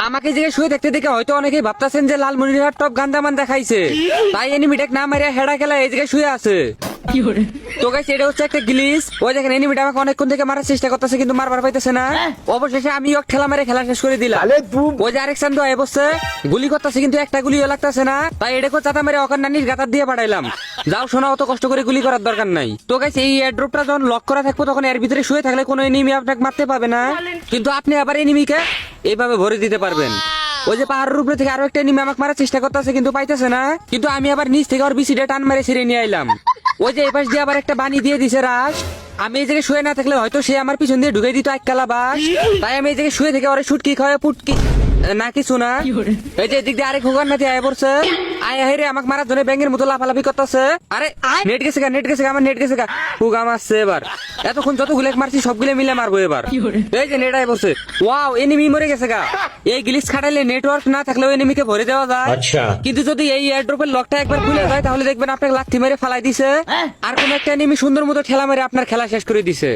আমাকে যে শুয়ে দেখতে দেখে হয়তো অনেকেই ভাবতেছেন যে লালমনিরহাট টপ গান্দামান দেখাইছে, তাই এনিমিটাক না মারিয়া হেডা খেলা এই জায়গায় শুয়ে আছে। তো গাইস এটা হচ্ছে একটা গ্লিচ। ওই দেখেন এনিমিটা আমাকে অনেকক্ষণ থেকে মারার চেষ্টা করতেছে কিন্তু মারবার পাইতেছে না। অবশেষে আমি ওকে ঠেলা মারে খেলা শেষ করে দিলাম। ওই যে আরেক চান্দু বসছে গুলি করতেছে কিন্তু একটা গুলিও লাগতেছে না, তাই এটাকে চাতা মেরে ওখান নানির গাতার দিয়ে পাঠাইলাম। যাও শোনা, অত কষ্ট করে গুলি করার দরকার নাই। তো গাইস এই এয়ারড্রপটা যখন লক করা থাকবো তখন এর ভিতরে শুয়ে থাকলে কোনো এনিমি আপনাকে মারতে পাবে না, কিন্তু আপনি আবার এনিমিকে এইভাবে ভরে দিতে পারবেন। ওই যে পাহাড়ের উপরে থেকে আরো একটা এনিমি আমাকে মারার চেষ্টা করতেছে কিন্তু পাইতেছে না, কিন্তু আমি আবার নিচ থেকে ওর বিসিটা টান মারে ছিঁড়ে নিয়ে আইলাম। ওই যে এই পাশ দিয়ে আবার একটা বানি দিয়ে দিছে রাস। আমি এই জায়গায় শুয়ে না থাকলে হয়তো সে আমার পিছন দিয়ে ঢুকে দিত এক কালা বাস, তাই আমি এই জায়গায় শুয়ে থেকে ওরে শুটকি খাওয়া পুটকি না কিছু না। এই যে এদিক দিয়ে আরেক হুগার নাতি আয় পড়ছে, আয় হাই রে আমাকে মারার জন্য ব্যাঙের মতো লাফালাফি করতেছে। আরে নেট গেছে গা, নেট গেছে গা, আমার নেট গেছে গা। হুগা মারছে এবার, এতক্ষণ যতগুলো মারছি সবগুলো মিলে মারবো এবার। এই যে নেট আয় পড়ছে, ওয়াও এনিমি মরে গেছে গা। এই গ্লিচ খাটাইলে নেটওয়ার্ক না থাকলেও এনিমিকে ভরে দেওয়া যায়, কিন্তু যদি এই এয়ারড্রপের লকটা একবার খুলে যায় তাহলে দেখবেন আপনাকে লাথি মেরে ফালাই দিছে, আর কোন একটা এনিমি সুন্দর মতো ঠেলা মেরে আপনার খেলা শেষ করে দিছে।